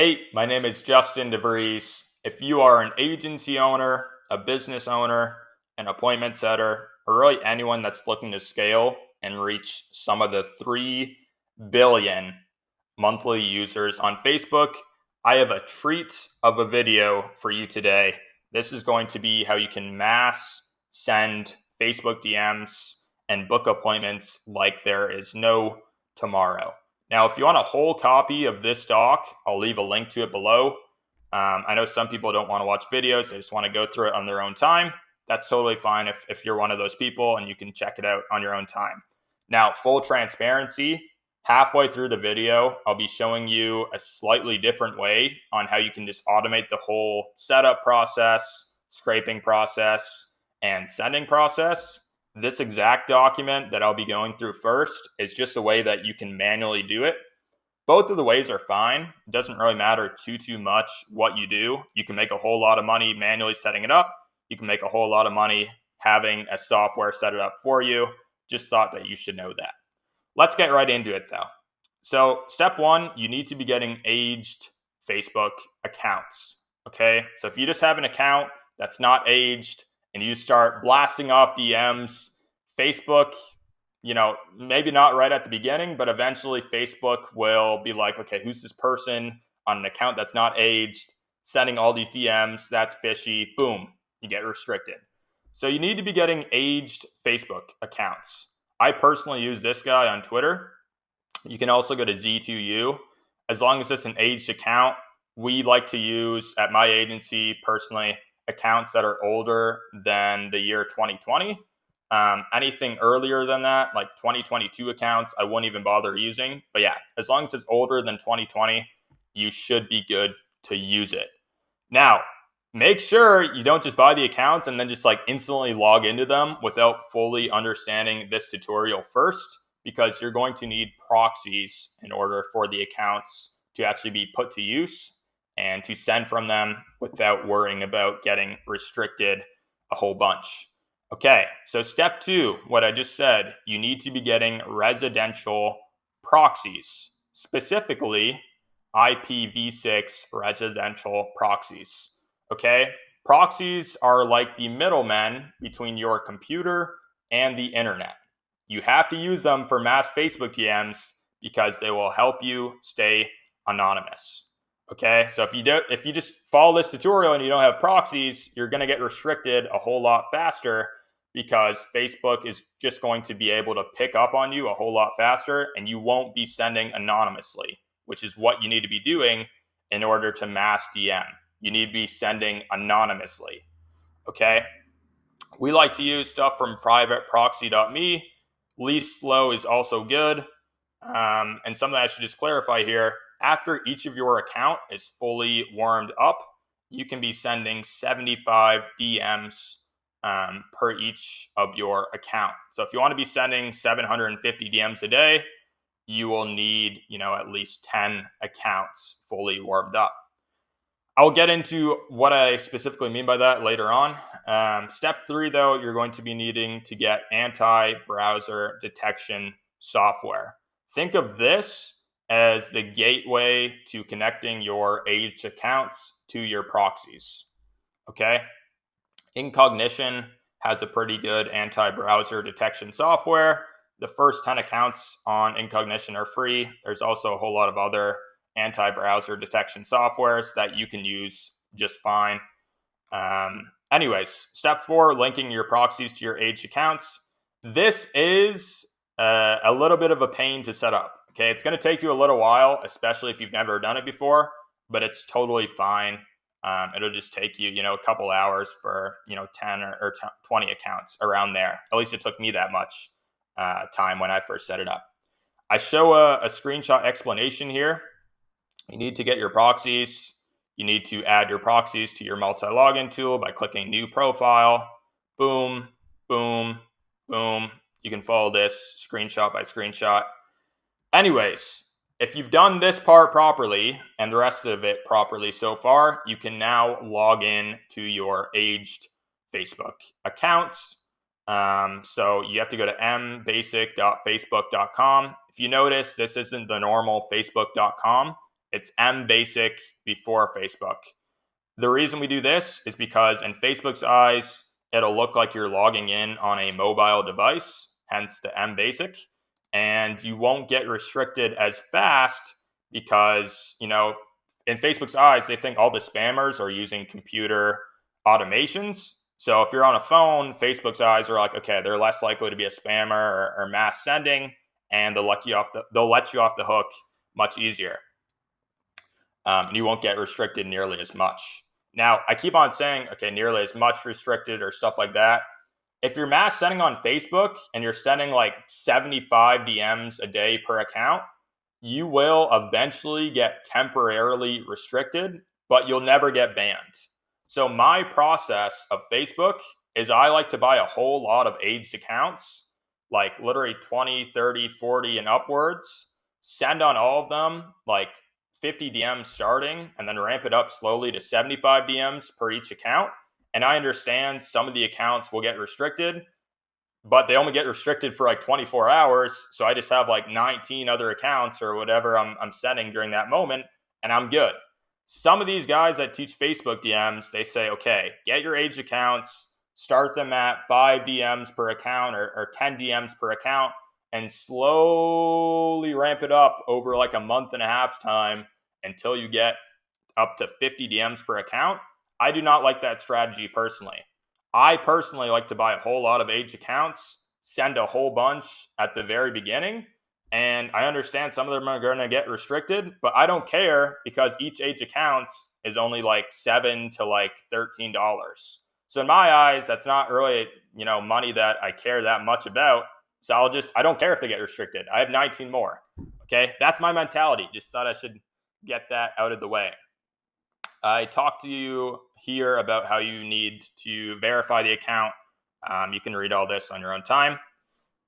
Hey, my name is Justin DeVries. If you are an agency owner, a business owner, an appointment setter, or really anyone that's looking to scale and reach some of the 3 billion monthly users on Facebook, I have a treat of a video for you today. This is going to be how you can mass send Facebook DMs and book appointments like there is no tomorrow. Now, if you want a whole copy of this doc, I'll leave a link to it below. I know some people don't want to watch videos, they just want to go through it on their own time. That's totally fine if you're one of those people and you can check it out on your own time. Now, full transparency, halfway through the video, I'll be showing you a slightly different way on how you can just automate the whole setup process, scraping process, and sending process. This exact document that I'll be going through first is just a way that you can manually do it. Both of the ways are fine. It doesn't really matter too much what you do. You can make a whole lot of money manually setting it up. You can make a whole lot of money having a software set it up for you. Just thought that you should know that. Let's get right into it though. So step one, you need to be getting aged Facebook accounts. Okay. So if you just have an account that's not aged and you start blasting off DMs, Facebook, maybe not right at the beginning, but eventually Facebook will be like, okay, who's this person on an account that's not aged, sending all these DMs? That's fishy. Boom, you get restricted. So you need to be getting aged Facebook accounts. I personally use this guy on Twitter. You can also go to Z2U. As long as it's an aged account, we like to use, at my agency personally, accounts that are older than the year 2020. Anything earlier than that, like 2022 accounts, I wouldn't even bother using. But yeah, as long as it's older than 2020, you should be good to use it. Now, make sure you don't just buy the accounts and then just like instantly log into them without fully understanding this tutorial first, because you're going to need proxies in order for the accounts to actually be put to use and to send from them without worrying about getting restricted a whole bunch. Okay, so step two, what I just said, you need to be getting residential proxies, specifically IPv6 residential proxies. Okay, proxies are like the middlemen between your computer and the internet. You have to use them for mass Facebook DMs because they will help you stay anonymous. Okay, so if you just follow this tutorial and you don't have proxies, you're going to get restricted a whole lot faster, because Facebook is just going to be able to pick up on you a whole lot faster, and you won't be sending anonymously, which is what you need to be doing in order to mass DM. You need to be sending anonymously. Okay, we like to use stuff from privateproxy.me. Least slow is also good. And something I should just clarify here, after each of your account is fully warmed up, you can be sending 75 DMs per each of your account. So if you want to be sending 750 DMs a day, you will need, at least 10 accounts fully warmed up. I'll get into what I specifically mean by that later on. Step three, though, you're going to be needing to get anti-browser detection software. Think of this as the gateway to connecting your aged accounts to your proxies. Okay? Incognition has a pretty good anti-browser detection software. The first 10 accounts on Incognition are free. There's also a whole lot of other anti-browser detection softwares that you can use just fine. Anyways, step four, linking your proxies to your aged accounts. This is a little bit of a pain to set up. Okay, it's going to take you a little while, especially if you've never done it before, but it's totally fine. It'll just take you, a couple hours for, 10 or 20 accounts around there. At least it took me that much time when I first set it up. I show a screenshot explanation here. You need to get your proxies. You need to add your proxies to your multi-login tool by clicking new profile. Boom, boom, boom. You can follow this screenshot by screenshot. Anyways, if you've done this part properly and the rest of it properly so far, you can now log in to your aged Facebook accounts. So you have to go to mbasic.facebook.com. If you notice, this isn't the normal facebook.com. It's M basic before Facebook. The reason we do this is because in Facebook's eyes, it'll look like you're logging in on a mobile device, hence the M basic, and you won't get restricted as fast because, in Facebook's eyes, they think all the spammers are using computer automations. So if you're on a phone, Facebook's eyes are like, okay, they're less likely to be a spammer or mass sending, and they'll let you off the hook much easier. And you won't get restricted nearly as much. Now, I keep on saying, okay, nearly as much restricted or stuff like that. If you're mass sending on Facebook and you're sending like 75 DMs a day per account, you will eventually get temporarily restricted, but you'll never get banned. So my process of Facebook is I like to buy a whole lot of aged accounts, like literally 20, 30, 40 and upwards, send on all of them, like 50 DMs starting, and then ramp it up slowly to 75 DMs per each account. And I understand some of the accounts will get restricted, but they only get restricted for like 24 hours. So I just have like 19 other accounts or whatever I'm sending during that moment, and I'm good. Some of these guys that teach Facebook DMs, they say, okay, get your aged accounts, start them at 5 DMs per account or 10 DMs per account, and slowly ramp it up over like a month and a half's time until you get up to 50 DMs per account. I do not like that strategy personally. I personally like to buy a whole lot of aged accounts, send a whole bunch at the very beginning, and I understand some of them are going to get restricted, but I don't care because each aged account is only like $7 to like $13. So in my eyes, that's not really, money that I care that much about. So I don't care if they get restricted. I have 19 more. Okay. That's my mentality. Just thought I should get that out of the way. I talked to you here about how you need to verify the account. You can read all this on your own time.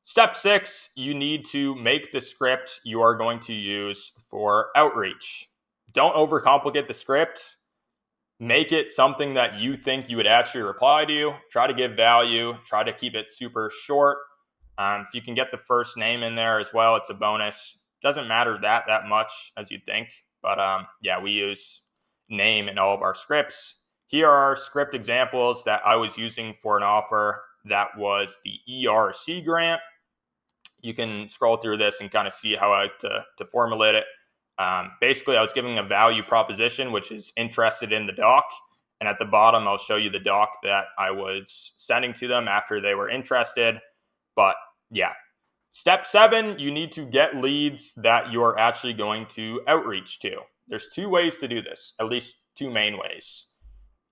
Step 6, you need to make the script you are going to use for outreach. Don't overcomplicate the script. Make it something that you think you would actually reply to. Try to give value. Try to keep it super short. If you can get the first name in there as well, it's a bonus. Doesn't matter that much as you'd think. But we use name in all of our scripts. Here are script examples that I was using for an offer that was the ERC grant. You can scroll through this and kind of see how I like to formulate it. Basically, I was giving a value proposition, which is interested in the doc. And at the bottom, I'll show you the doc that I was sending to them after they were interested. But yeah. Step 7, you need to get leads that you're actually going to outreach to. There's 2 ways to do this, at least 2 main ways.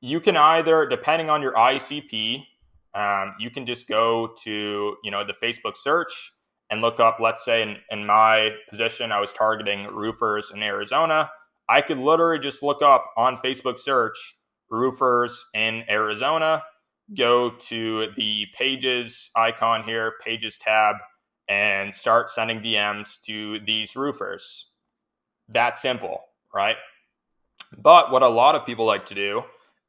You can either, depending on your ICP, you can just go to, the Facebook search and look up, let's say in my position, I was targeting roofers in Arizona. I could literally just look up on Facebook search, roofers in Arizona, go to the pages icon here, pages tab, and start sending DMs to these roofers. That simple, right? But what a lot of people like to do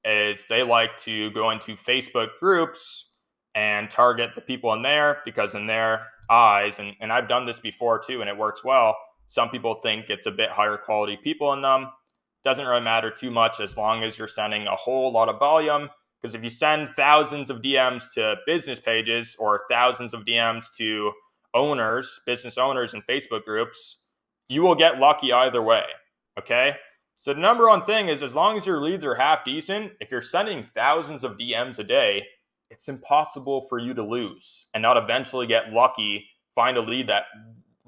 is they like to go into Facebook groups and target the people in there because in their eyes, and I've done this before too, and it works well. Some people think it's a bit higher quality people in them. Doesn't really matter too much as long as you're sending a whole lot of volume. Because if you send thousands of DMs to business pages or thousands of DMs to business owners in Facebook groups, you will get lucky either way. Okay? So the number one thing is as long as your leads are half decent, if you're sending thousands of DMs a day, it's impossible for you to lose and not eventually get lucky, find a lead that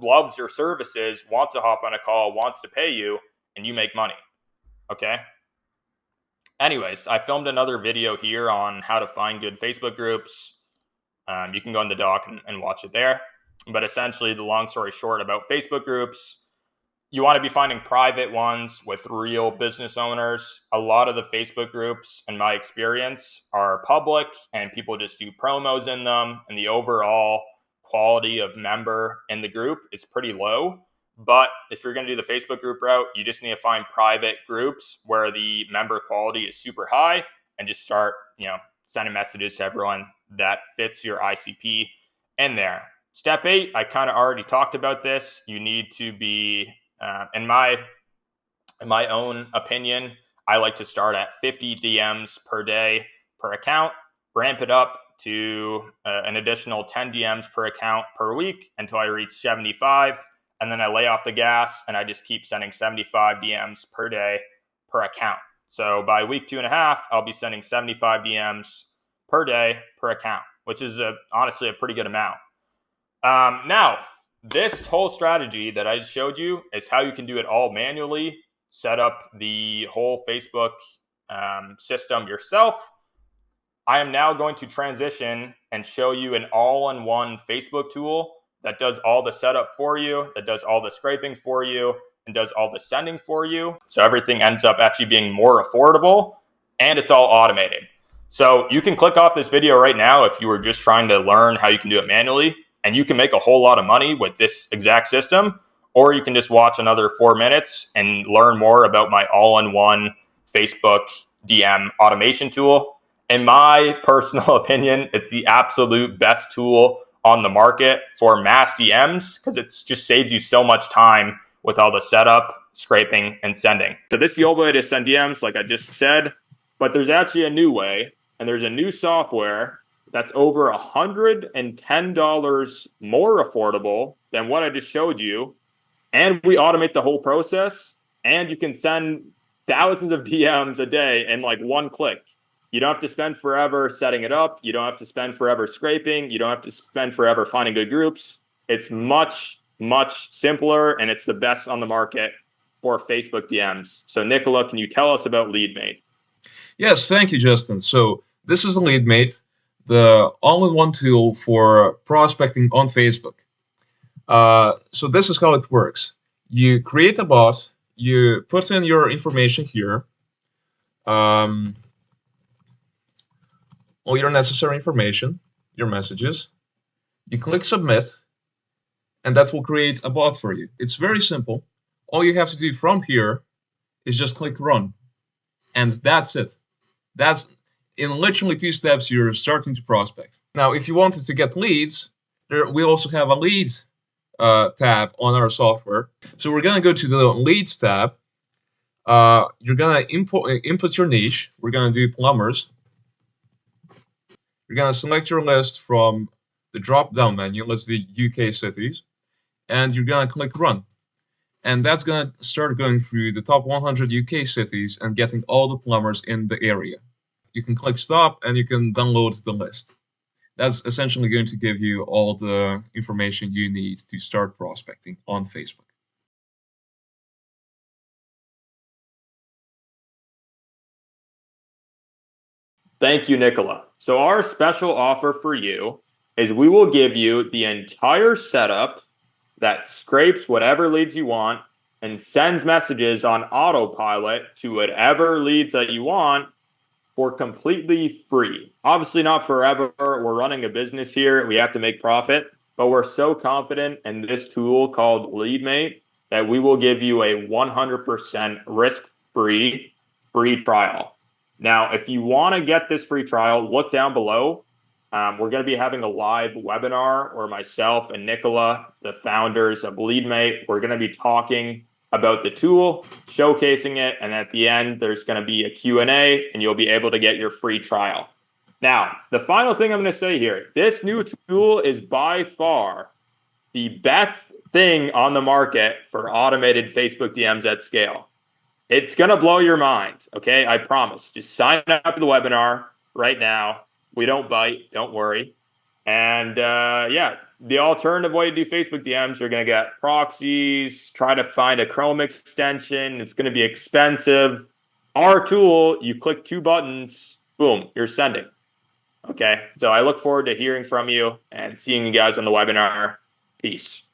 loves your services, wants to hop on a call, wants to pay you, and you make money. Okay? Anyways, I filmed another video here on how to find good Facebook groups. You can go in the doc and watch it there. But essentially, the long story short about Facebook groups, you want to be finding private ones with real business owners. A lot of the Facebook groups, in my experience, are public and people just do promos in them. And the overall quality of member in the group is pretty low. But if you're going to do the Facebook group route, you just need to find private groups where the member quality is super high and just start, sending messages to everyone that fits your ICP in there. Step 8, I kind of already talked about this. You need to be, in my in my own opinion, I like to start at 50 DMs per day per account, ramp it up to an additional 10 DMs per account per week until I reach 75. And then I lay off the gas and I just keep sending 75 DMs per day per account. So by week 2.5, I'll be sending 75 DMs per day per account, which is honestly a pretty good amount. Now, this whole strategy that I just showed you is how you can do it all manually, set up the whole Facebook system yourself. I am now going to transition and show you an all-in-one Facebook tool that does all the setup for you, that does all the scraping for you, and does all the sending for you. So everything ends up actually being more affordable, and it's all automated. So you can click off this video right now if you were just trying to learn how you can do it manually, and you can make a whole lot of money with this exact system, or you can just watch another 4 minutes and learn more about my all-in-one Facebook DM automation tool. In my personal opinion, it's the absolute best tool on the market for mass DMs because it just saves you so much time with all the setup, scraping, and sending. So this is the old way to send DMs, like I just said, but there's actually a new way, and there's a new software that's over $110 more affordable than what I just showed you, and we automate the whole process, and you can send thousands of DMs a day in like one click. You don't have to spend forever setting it up. You don't have to spend forever scraping. You don't have to spend forever finding good groups. It's much, much simpler, and it's the best on the market for Facebook DMs. So Nicola, can you tell us about LeadMate? Yes, thank you, Justin. So this is LeadMate, the all-in-one tool for prospecting on Facebook. So this is how it works. You create a bot, you put in your information here, all your necessary information, your messages. You click submit, and that will create a bot for you. It's very simple. All you have to do from here is just click run, and that's it. That's in literally 2 steps, you're starting to prospect. Now, if you wanted to get leads, we also have a leads tab on our software. So we're going to go to the leads tab. You're going to input your niche. We're going to do plumbers. You're going to select your list from the drop-down menu. Let's do UK cities. And you're going to click run. And that's going to start going through the top 100 UK cities and getting all the plumbers in the area. You can click stop and you can download the list. That's essentially going to give you all the information you need to start prospecting on Facebook. Thank you, Nicola. So our special offer for you is we will give you the entire setup that scrapes whatever leads you want and sends messages on autopilot to whatever leads that you want for completely free. Obviously not forever. We're running a business here. We have to make profit, but we're so confident in this tool called LeadMate that we will give you a 100% risk-free free trial. Now, if you want to get this free trial, look down below. We're going to be having a live webinar where myself and Nicola, the founders of LeadMate, we're going to be talking about the tool, showcasing it, and at the end, there's going to be a Q&A, and you'll be able to get your free trial. Now, the final thing I'm going to say here, this new tool is by far the best thing on the market for automated Facebook DMs at scale. It's going to blow your mind, okay? I promise. Just sign up to the webinar right now. We don't bite, don't worry. And yeah, the alternative way to do Facebook DMs, you're going to get proxies, try to find a Chrome extension. It's going to be expensive. Our tool, you click 2 buttons, boom, you're sending. Okay, so I look forward to hearing from you and seeing you guys on the webinar. Peace.